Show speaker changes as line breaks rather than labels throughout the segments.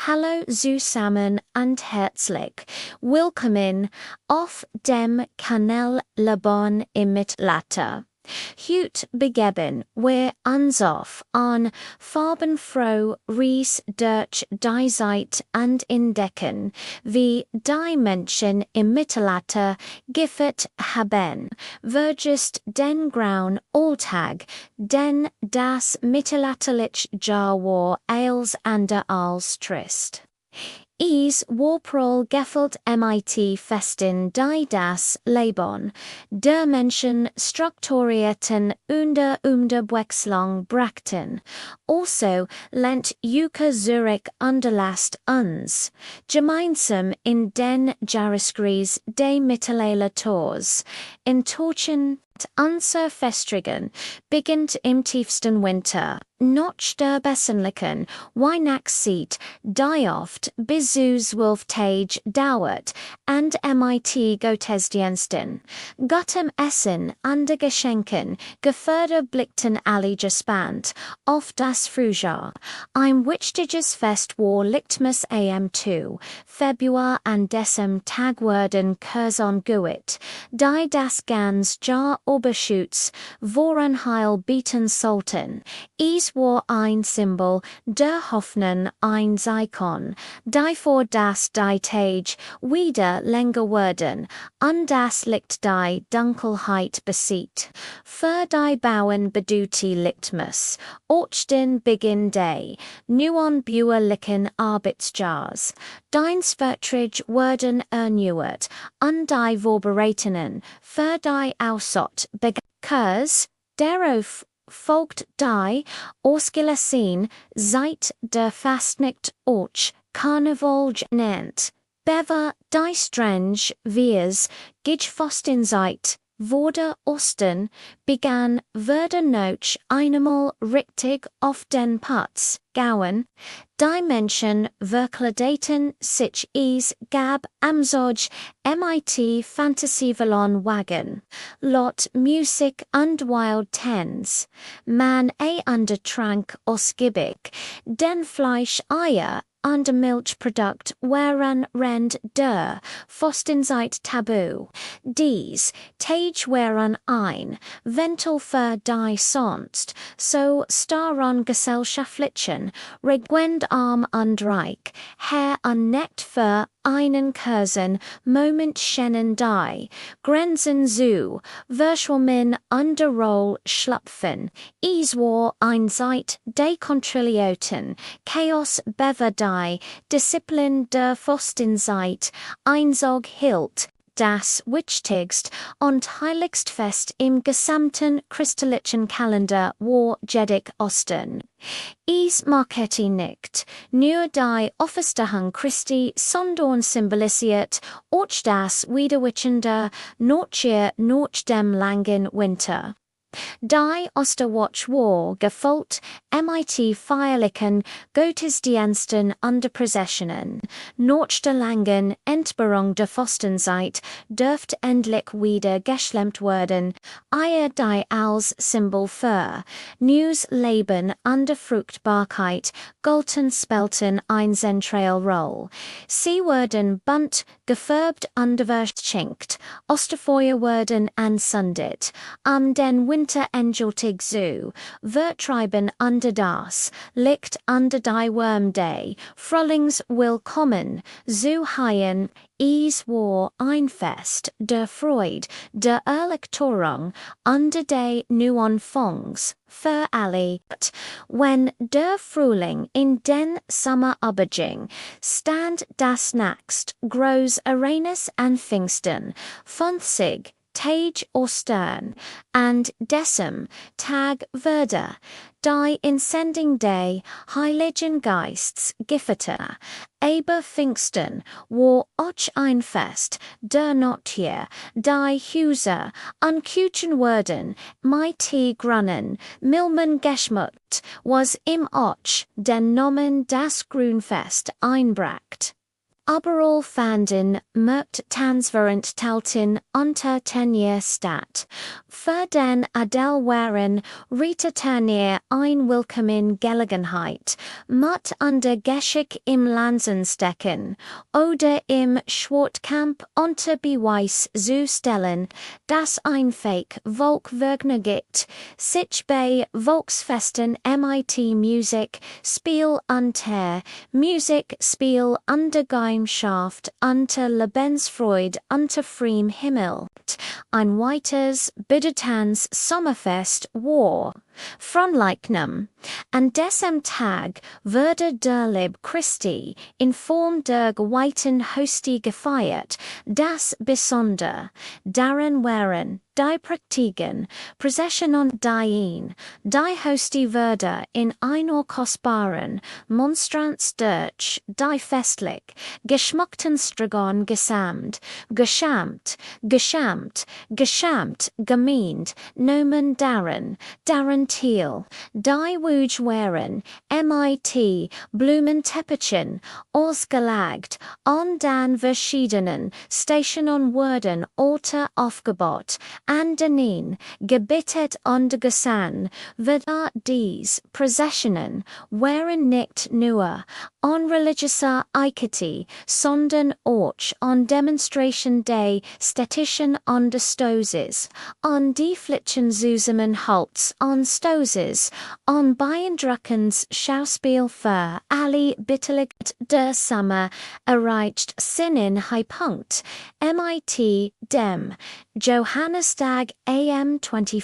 Hallo zusammen und herzlich willkommen auf dem Kanal Leben im Mittelalter. Heute begeben wir uns auf an farbenfroh Reis durch die Zeit und entdecken, wie die Menschen im Mittelalter gefeiert haben, vergist den grauen Alltag, den das mittelalterliche Jahr war als ander als trist. Is warprol gefällt mit festen die das Leben der Menschen strukturierten unter Umwechslung brachten. Also lent Juke Zurich unterlasst uns, gemeinsam in den Jahreskreis des Mittelalters, in Torchen unser Festrigen beginnt im tiefsten Winter, noch der besinnlichen Weihnachtszeit, die oft bis zu 12 Tage dauert, und mit Gottesdiensten, Gottem Essen und Geschenken gefördert blickten alle gespannt auf das Frühjahr. Ein wichtiges Fest war Lichtmas am 2. Februar an diesem Tag wurden Kursen gut, die das ganz Jahr Oberschutz woran Heil bieten sollten. Es war ein Symbol der Hoffnung, ein Icon, die vor das die Tage wieder länger wurden, und das Licht die Dunkelheit besieht. Für die Bauern bedeutete Lichtmas auch den Beginn des neuen bäuerlichen Arbeitsjahrs. Deins Verträge wurden erneuert, und die Vorbereitungen für die Aussaat begannen. Darauf folgt die ausgelassen seit der Fastnacht auch Karneval genannt. Bever die strange Wirs Gijfastenzeit wurde Osten begann wurde noch einmal richtig auf den Platz gauen. Die Menschen verkleideten sich es gab am Sog mit Fantasieballon Wagen, Lot Musik und Wild Tens. Man untertrank ausgiebig, den Fleisch, Eier und Milchprodukt waren rend der Fastenzeit tabu. Dies Tage waren ein Ventil für die sonst so starren gesellschaftlichen Regwend arm und reich, her und nicht für einen kurzen Moment scheinen die Grenzen zu verschwommen und der Roll schlüpfen. Es war ein Zeit der Kontrollierten, Chaos bever die Disziplin der Fastenzeit Einzug hielt. Das wichtigst und heiligst Fest im gesamten christlichen Kalender war Jedig Osten. Es markete nicht nur die Auferstehung Christi, sondern symbolisiert auch das Wiederwitchende Notcheer nach dem langen Winter. Die Osterwatch war gefolgt mit feierlichen Gottesdiensten und Prozessionen. Nach der langen Entbehrung der Fastenzeit dürft endlich wieder geschlemmt werden, Eier die als Symbol für neues Leben und Fruchtbarkeit galten spelten ein zentrale Rolle. Sie wurden bunt, gefärbt und verschenkt, Osterfeuer wurden anzündet, den Winter endgültig zu vertreiben unter das Licht unter die Wurmday, Frühlings willkommen zu heißen. Es war ein Fest der Freude, der Erleichterung und der Neuanfangs für alle. Wenn der Frühling in den Sommer überging, stand das nächst groß Uranus an Pfingsten, 50 Tage Ostern, and decem Tag würde die Insending des Heiligen Geists gefeiert. Aber Pfingsten war auch ein Fest der Natur, die Häuser und Küchen wurden mit grünen Milben geschmückt, was im auch den Namen das Grünfest einbracht. Überall fanden mögt Tansverent Taltin unter Tenir Stat. Für den Adel waren Rita ein Willkommen Gelegenheit, mut under Geschick im Lanzenstecken, oder im Schwartkamp unter Beweis zu stellen, dass ein Fake Volkswürgner gibt, sich bei Volksfesten mit Musik, Spiel unter Musik, Spiel under Gemeinschaft unter Lebensfreude unter freiem Himmel. Ein weiters Bidetans Sommerfest war. Fronleichnam. An diesem Tag wurde der Leib Christi in Form der geweihten Hostie gefeiert, das besonder. Darin waren die Praktiken, Prozessionen dien, die Hostie wurde in einer kostbaren Monstranz durch, die festlich, geschmuckten Stragon gesamt, gemeint, Nomen darin Thiel, die Wuj waren, mit Blumenteppichen, ausgelegt, an den verschiedenen Stationen wurden Alter aufgebaut, an denen gebettet und gesang wird. Dies Prozessionen waren nicht nur an religiöser Eikety, sondern auch an Demonstration des städtischen Understoses, an die Flitschen zusammen Halts an Stoses, an beeindruckens Schauspiel für alle Beteiligten der Sommer erreicht seinen Höhepunkt, mit dem Johannistag am 24.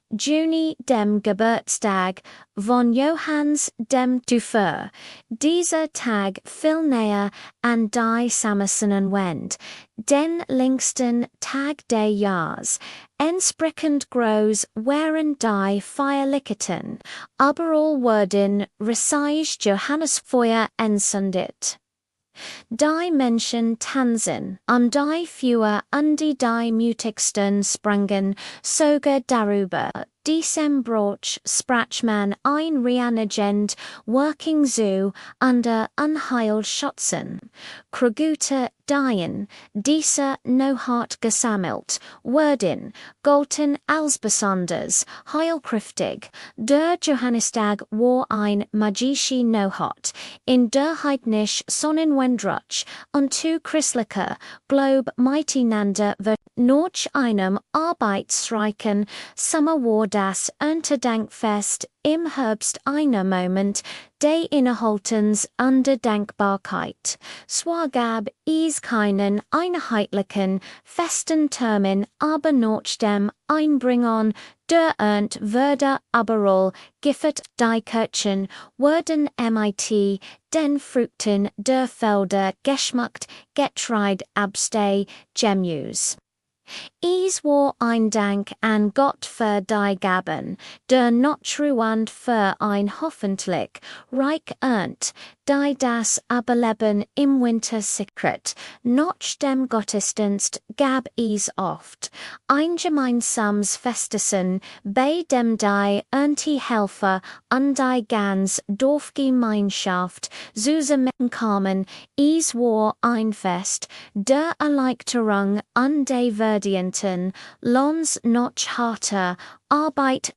Juni dem Geburtstag von Johannes dem Täufer. Dieser Tag viel näher an die Sommersonnen wend, den längsten Tag des Jahres. Entsprechend groß waren die Feierlichkeiten, überall wurden Reisig Johannesfeuer entzündet. Die Menschen tanzen, die Führer und die mutigsten sprangen sogar darüber. Diesem Broch sprach man ein reanigend working zu under Unheilschützen. Krugute dien, dieser no hart gesammelt, wurden, golten als besonders, heilkräftig. Der Johannistag war ein magische Nohot, in der heidnisch Sonnenwendruch und zu christlicher Glaub miteinander wird nach einem arbeitsreichen Sommer war das Erntedankfest im Herbst einer Moment des Innehaltens und der Dankbarkeit. Zwar gab es keinen einheitlichen, festen Termin, aber nach dem Einbringen der Ernte wurde überall gefeiert. Die Kirchen wurden mit den Früchten der Felder geschmückt, Getreide absteh Gemüse. Es war ein Dank an Gott für die Gaben, der Natur und für ein hoffentlich reich Ernte, die das Überleben im Winter sichert. Nach dem Gottesdienst gab es oft ein gemeinsames Festessen, bei dem die Erntehelfer und die ganz Dorfgemeinschaft zusammenkamen. Es war ein Fest der Erleichterung und der verdienten Lohns nach harter Arbeit.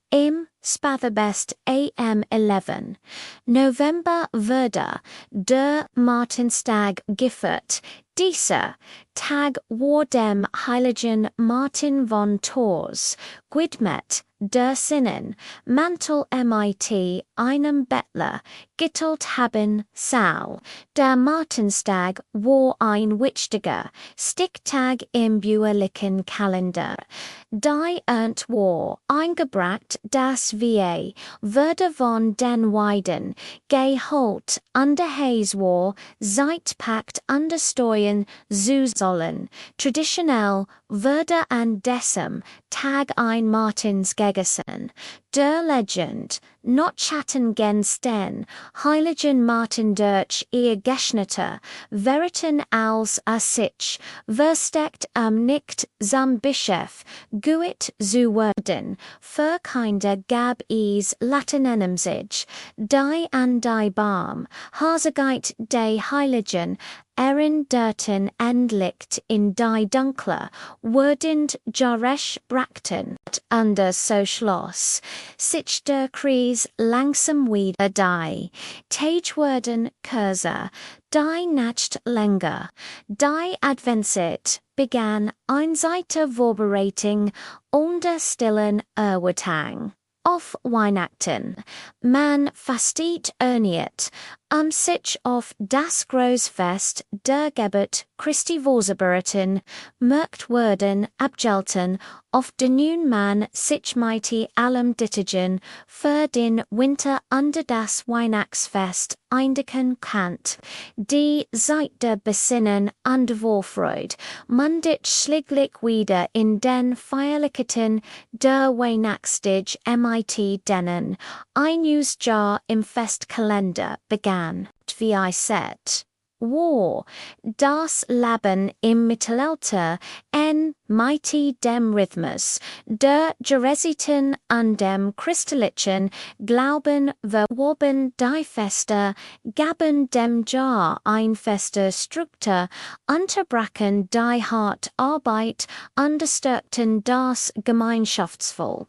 Im Spatherbest am 11. November wurde der Martinstag gefeiert. Dieser Tag war dem heiligen Martin von Tours gewidmet. Der Sinnen, Mantel mit einem Bettler, gittelt haben soll. Der Martinstag war ein wichtiger Stichtag im bäuerlichen Kalender. Die Ernte war eingebracht, das VA wurde von den Weiden geholt und der Haze war zeitpackt understeuern zu sollen. Traditionell wurde an diesem Tag ein Martins gegessen. Der Legend, not chatten gen sten, heiligen Martin durch ihr Geschnitter, Veriten als a sich, versteckt nicht zum Bischof, guit zu werden, für kinder gab es Latinenumsig, die an die Barm, Hasegeit de Heiligen, Erin Durten endlicht in die dunkler, wordend Jaresh Brackton, under so Schloss, sich der Kreis langsam wieder die, Tagewerden Cursor, die nacht länger, die Adventsit, began Einseite Vorbereitung unter stillen Erwartung. Auf Weihnachten, man fastet erniert, sich auf das Großfest der Geburt Christi vorzubereiten, merkt werden abgelten, auf den nun man sich mighty allem dittigen, für den Winter under das Weihnachtsfest eindecken kannt, die seit der Besinnen an der Vorfreude, man dit schliglich wieder in den Feierlichkeiten der Weihnachtstage mit denen, ein News Jahr im Festkalender begann, wie I said. War, das Leben im Mittelalter, mighty dem Rhythmus, der Geresiten an dem christlichen Glauben verworben die Feste, gaben dem Jahr ein feste Struktur, unterbrachen die hart Arbeit, understärkten das Gemeinschaftsvoll.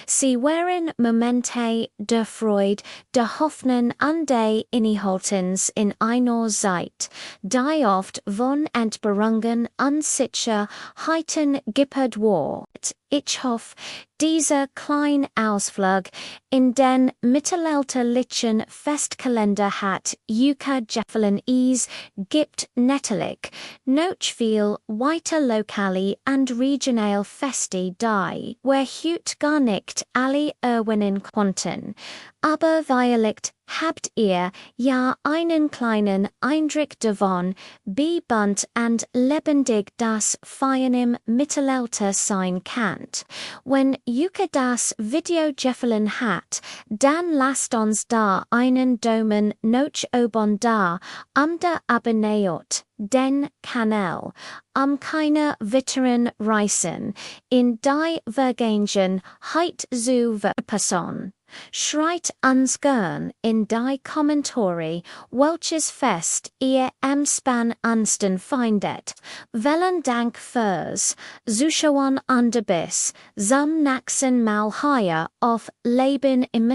Sie waren Momente der Freude, der Hoffnung an die Innehaltens in einer Zeit, die oft von Entbehrungen Unsicherheiten geprägt war. Ich hoffe, dieser kleine Ausflug in den mittelalterlichen Festkalender hat Yuka Jeffelin Ease gibt nettelig, noch viel weiter lokali and regional Festi die, where hut gar nicht alle erwinnen konnten, aber vielleicht habt ihr ja einen kleinen Eindruck davon, wie bunt und lebendig das Feiern im Mittelalter sein kann. Wenn Yuka das Video gefallen hat, dann lasst uns da einen Daumen nach oben da, der abonniert den Kanal, keine weiteren Reisen in die Vergangenheit zu verpassen. Schreit uns gern in die Kommentare, welches Fest ihr am spannendsten findet. Vielen Dank fürs Zuschauen und bis zum nächsten Mal hier auf Leben im